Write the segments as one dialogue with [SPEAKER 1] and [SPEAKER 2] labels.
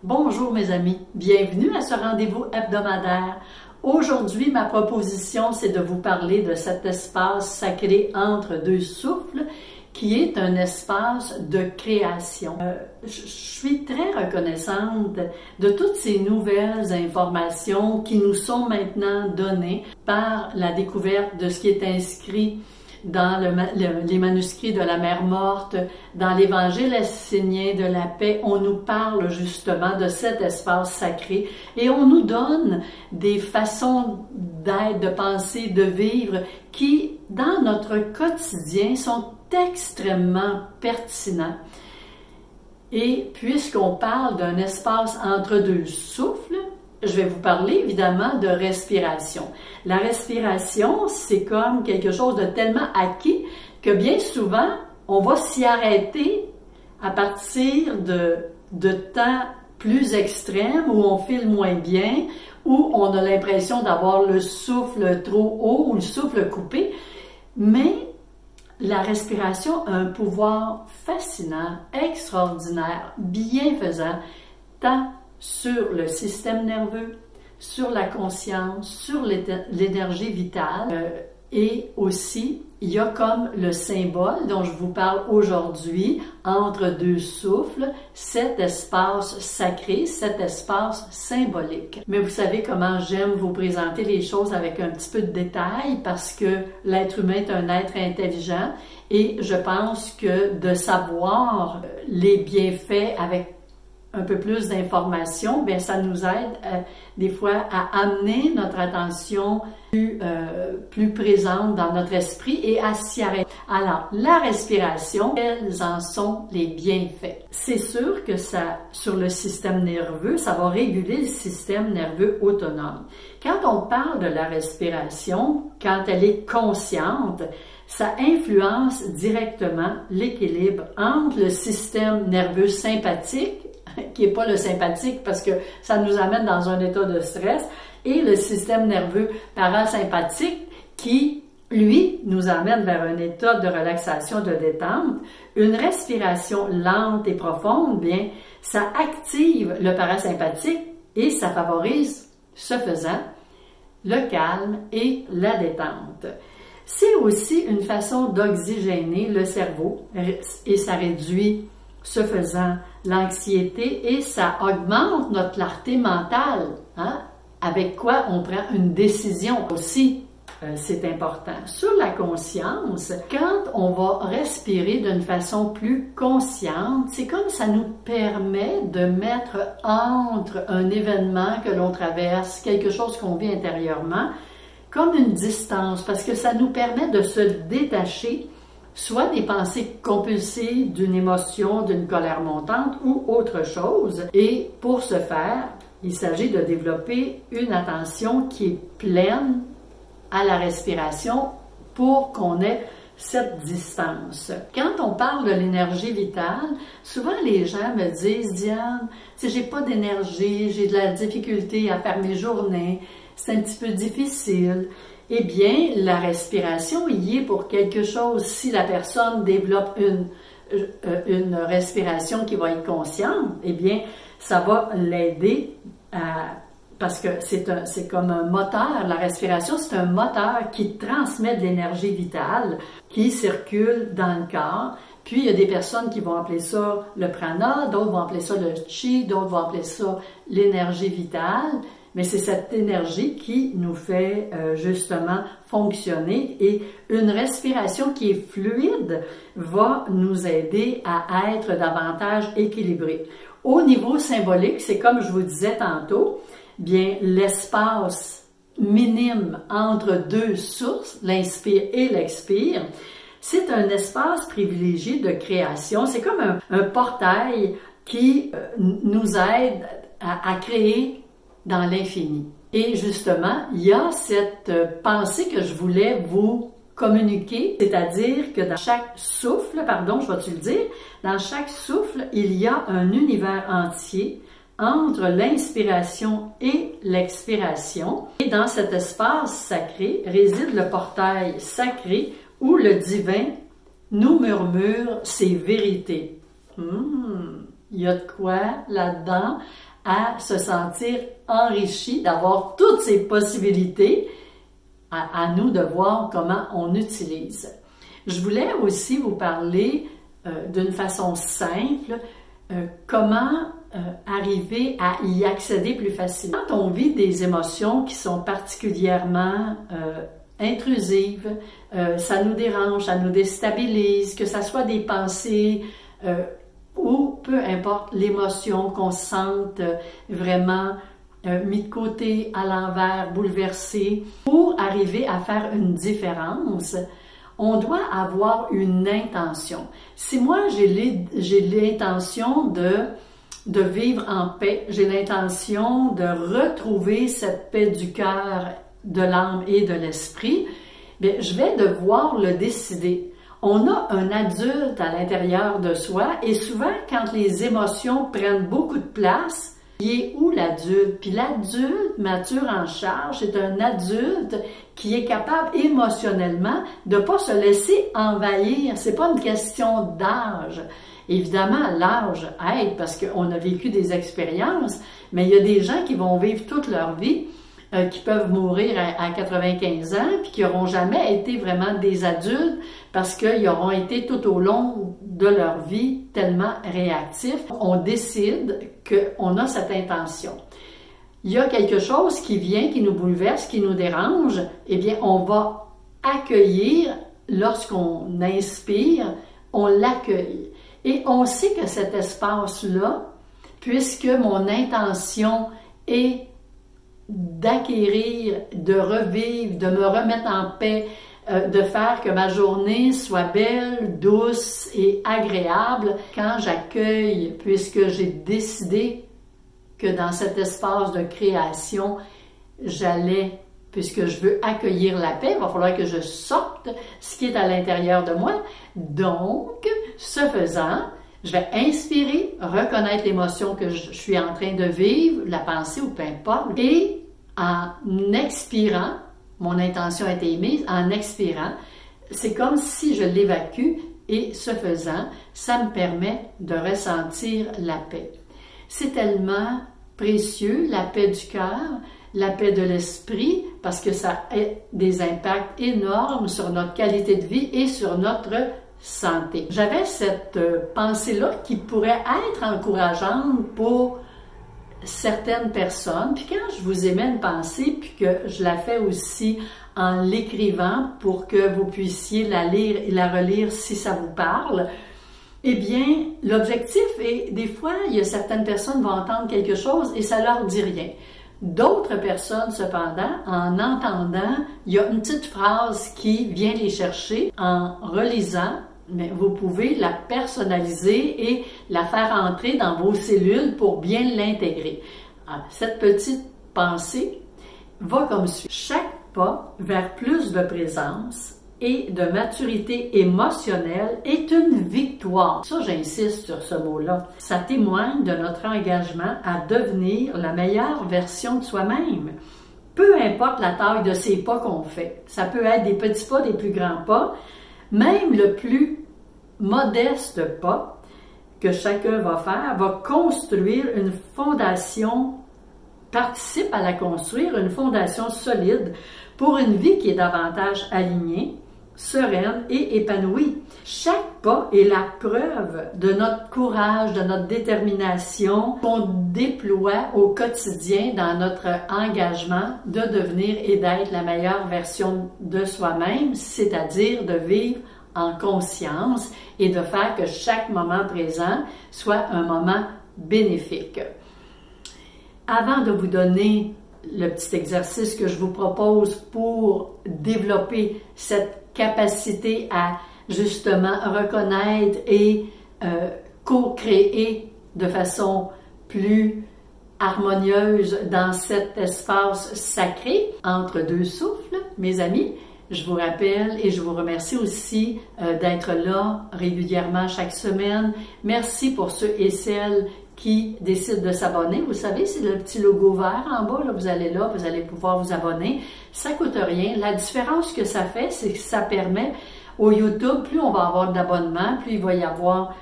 [SPEAKER 1] Bonjour mes amis, bienvenue à ce rendez-vous hebdomadaire. Aujourd'hui, ma proposition, c'est de vous parler de cet espace sacré entre deux souffles qui est un espace de création. Je suis très reconnaissante de toutes ces nouvelles informations qui nous sont maintenant données par la découverte de ce qui est inscrit dans les manuscrits de la Mère Morte, dans l'Évangile essénien de la paix. On nous parle justement de cet espace sacré et on nous donne des façons d'être, de penser, de vivre qui, dans notre quotidien, sont extrêmement pertinents. Et puisqu'on parle d'un espace entre deux souffles, je vais vous parler évidemment de respiration. La respiration, c'est comme quelque chose de tellement acquis que bien souvent, on va s'y arrêter à partir de temps plus extrêmes où on file moins bien, où on a l'impression d'avoir le souffle trop haut ou le souffle coupé. Mais la respiration a un pouvoir fascinant, extraordinaire, bienfaisant, tant sur le système nerveux, sur la conscience, sur l'énergie vitale. Et aussi, il y a comme le symbole dont je vous parle aujourd'hui, entre deux souffles, cet espace sacré, cet espace symbolique. Mais vous savez comment j'aime vous présenter les choses avec un petit peu de détail parce que l'être humain est un être intelligent et je pense que de savoir les bienfaits avec un peu plus d'informations, bien ça nous aide des fois à amener notre attention plus présente dans notre esprit et à s'y arrêter. Alors, la respiration, quels en sont les bienfaits? C'est sûr que ça, sur le système nerveux, ça va réguler le système nerveux autonome. Quand on parle de la respiration, quand elle est consciente, ça influence directement l'équilibre entre le système nerveux sympathique, qui n'est pas le sympathique parce que ça nous amène dans un état de stress, et le système nerveux parasympathique qui, lui, nous amène vers un état de relaxation, de détente. Une respiration lente et profonde, bien, ça active le parasympathique et ça favorise, ce faisant, le calme et la détente. C'est aussi une façon d'oxygéner le cerveau et ça réduit, ce faisant, l'anxiété et ça augmente notre clarté mentale, hein? Avec quoi on prend une décision aussi, c'est important. Sur la conscience, quand on va respirer d'une façon plus consciente, c'est comme ça nous permet de mettre entre un événement que l'on traverse, quelque chose qu'on vit intérieurement, comme une distance, parce que ça nous permet de se détacher soit des pensées compulsives d'une émotion, d'une colère montante ou autre chose. Et pour ce faire, il s'agit de développer une attention qui est pleine à la respiration pour qu'on ait cette distance. Quand on parle de l'énergie vitale, souvent les gens me disent « Diane, si j'ai pas d'énergie, j'ai de la difficulté à faire mes journées, c'est un petit peu difficile. » Eh bien, la respiration y est pour quelque chose. Si la personne développe une respiration qui va être consciente, eh bien, ça va l'aider parce que c'est comme un moteur. La respiration, c'est un moteur qui transmet de l'énergie vitale qui circule dans le corps. Puis, il y a des personnes qui vont appeler ça le prana, d'autres vont appeler ça le chi, d'autres vont appeler ça l'énergie vitale. Mais c'est cette énergie qui nous fait justement fonctionner et une respiration qui est fluide va nous aider à être davantage équilibrés. Au niveau symbolique, c'est comme je vous disais tantôt, bien l'espace minime entre deux sources, l'inspire et l'expire, c'est un espace privilégié de création. C'est comme un portail qui nous aide à créer dans l'infini. Et justement, il y a cette pensée que je voulais vous communiquer, c'est-à-dire que dans chaque souffle, pardon, je vais-tu le dire, dans chaque souffle, il y a un univers entier entre l'inspiration et l'expiration. Et dans cet espace sacré réside le portail sacré où le divin nous murmure ses vérités. Il y a de quoi là-dedans à se sentir enrichi, d'avoir toutes ces possibilités, à nous de voir comment on utilise. Je voulais aussi vous parler d'une façon simple, comment arriver à y accéder plus facilement. Quand on vit des émotions qui sont particulièrement intrusives, ça nous dérange, ça nous déstabilise, que ça soit des pensées ou peu importe l'émotion, qu'on se sente vraiment mis de côté, à l'envers, bouleversé. Pour arriver à faire une différence, on doit avoir une intention. Si moi j'ai l'intention de vivre en paix, j'ai l'intention de retrouver cette paix du cœur, de l'âme et de l'esprit, bien, je vais devoir le décider. On a un adulte à l'intérieur de soi et souvent, quand les émotions prennent beaucoup de place, il est où l'adulte? Puis l'adulte mature en charge, c'est un adulte qui est capable émotionnellement de ne pas se laisser envahir. C'est pas une question d'âge. Évidemment, l'âge aide parce qu'on a vécu des expériences, mais il y a des gens qui vont vivre toute leur vie, qui peuvent mourir à 95 ans, puis qui n'auront jamais été vraiment des adultes parce qu'ils auront été tout au long de leur vie tellement réactifs. On décide qu'on a cette intention. Il y a quelque chose qui vient, qui nous bouleverse, qui nous dérange, eh bien, on va accueillir, lorsqu'on inspire, on l'accueille. Et on sait que cet espace-là, puisque mon intention est d'acquérir, de revivre, de me remettre en paix, de faire que ma journée soit belle, douce et agréable quand j'accueille, puisque j'ai décidé que dans cet espace de création, j'allais, puisque je veux accueillir la paix, il va falloir que je sorte ce qui est à l'intérieur de moi. Donc, ce faisant, je vais inspirer, reconnaître l'émotion que je suis en train de vivre, la pensée ou peu importe, et en expirant, mon intention a été émise, en expirant, c'est comme si je l'évacue et ce faisant, ça me permet de ressentir la paix. C'est tellement précieux, la paix du cœur, la paix de l'esprit, parce que ça a des impacts énormes sur notre qualité de vie et sur notre santé. J'avais cette pensée-là qui pourrait être encourageante pour certaines personnes. Puis quand je vous émets une pensée, puis que je la fais aussi en l'écrivant pour que vous puissiez la lire et la relire si ça vous parle, eh bien, l'objectif est, des fois, il y a certaines personnes qui vont entendre quelque chose et ça leur dit rien. D'autres personnes, cependant, en entendant, il y a une petite phrase qui vient les chercher en relisant. Mais vous pouvez la personnaliser et la faire entrer dans vos cellules pour bien l'intégrer. Cette petite pensée va comme suit. Chaque pas vers plus de présence et de maturité émotionnelle est une victoire. Ça, j'insiste sur ce mot-là. Ça témoigne de notre engagement à devenir la meilleure version de soi-même. Peu importe la taille de ces pas qu'on fait. Ça peut être des petits pas, des plus grands pas. Même le plus modeste pas que chacun va faire va construire une fondation, participe à la construire, une fondation solide pour une vie qui est davantage alignée, sereine et épanouie. Chaque pas est la preuve de notre courage, de notre détermination qu'on déploie au quotidien dans notre engagement de devenir et d'être la meilleure version de soi-même, c'est-à-dire de vivre en conscience et de faire que chaque moment présent soit un moment bénéfique. Avant de vous donner le petit exercice que je vous propose pour développer cette capacité à justement reconnaître et co-créer de façon plus harmonieuse dans cet espace sacré entre deux souffles, mes amis, je vous rappelle et je vous remercie aussi d'être là régulièrement chaque semaine. Merci pour ceux et celles qui décident de s'abonner. Vous savez, c'est le petit logo vert en bas, là, vous allez pouvoir vous abonner. Ça ne coûte rien. La différence que ça fait, c'est que ça permet au YouTube, plus on va avoir d'abonnements, plus il va y avoir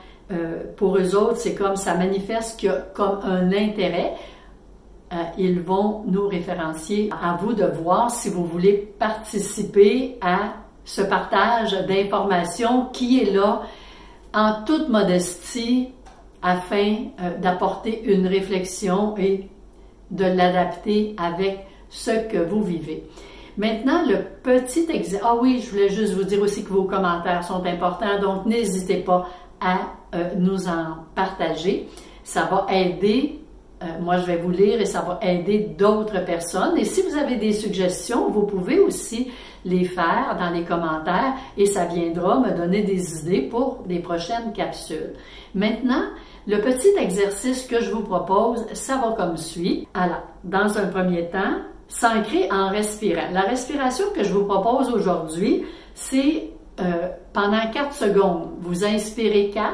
[SPEAKER 1] pour eux autres, c'est comme ça manifeste qu'il y a comme un intérêt. Ils vont nous référencier. À vous de voir si vous voulez participer à ce partage d'informations qui est là en toute modestie afin d'apporter une réflexion et de l'adapter avec ce que vous vivez. Maintenant, le petit exercice. Ah oui, je voulais juste vous dire aussi que vos commentaires sont importants, donc n'hésitez pas à nous en partager. Ça va aider. Moi, je vais vous lire et ça va aider d'autres personnes. Et si vous avez des suggestions, vous pouvez aussi les faire dans les commentaires et ça viendra me donner des idées pour des prochaines capsules. Maintenant, le petit exercice que je vous propose, ça va comme suit. Alors, dans un premier temps, s'ancrer en respirant. La respiration que je vous propose aujourd'hui, c'est pendant 4 secondes. Vous inspirez 4.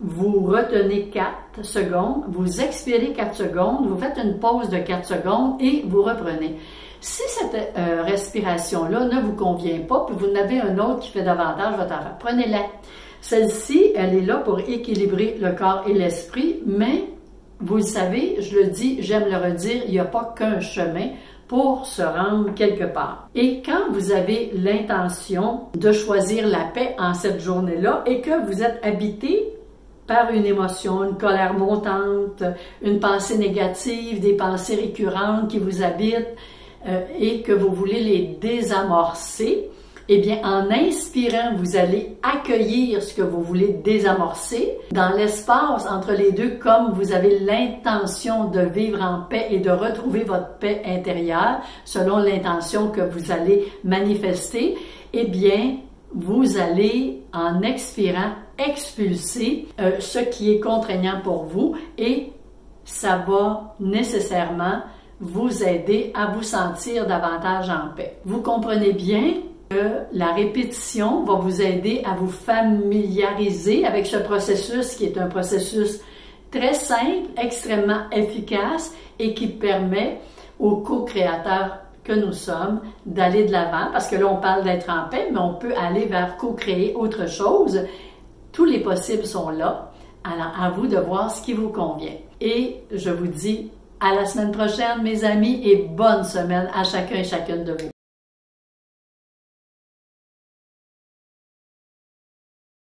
[SPEAKER 1] Vous retenez 4 secondes, vous expirez 4 secondes, vous faites une pause de 4 secondes et vous reprenez. Si cette respiration-là ne vous convient pas, puis vous en avez un autre qui fait davantage votre affaire, prenez-la. Celle-ci, elle est là pour équilibrer le corps et l'esprit, mais vous le savez, je le dis, j'aime le redire, il n'y a pas qu'un chemin pour se rendre quelque part. Et quand vous avez l'intention de choisir la paix en cette journée-là et que vous êtes habité par une émotion, une colère montante, une pensée négative, des pensées récurrentes qui vous habitent et que vous voulez les désamorcer, eh bien, en inspirant, vous allez accueillir ce que vous voulez désamorcer dans l'espace entre les deux, comme vous avez l'intention de vivre en paix et de retrouver votre paix intérieure selon l'intention que vous allez manifester, eh bien, vous allez, en expirant, expulser ce qui est contraignant pour vous et ça va nécessairement vous aider à vous sentir davantage en paix. Vous comprenez bien que la répétition va vous aider à vous familiariser avec ce processus qui est un processus très simple, extrêmement efficace et qui permet aux co-créateurs que nous sommes d'aller de l'avant, parce que là on parle d'être en paix, mais on peut aller vers co-créer autre chose. Tous les possibles sont là, alors à vous de voir ce qui vous convient. Et je vous dis à la semaine prochaine mes amis et bonne semaine à chacun et chacune de vous.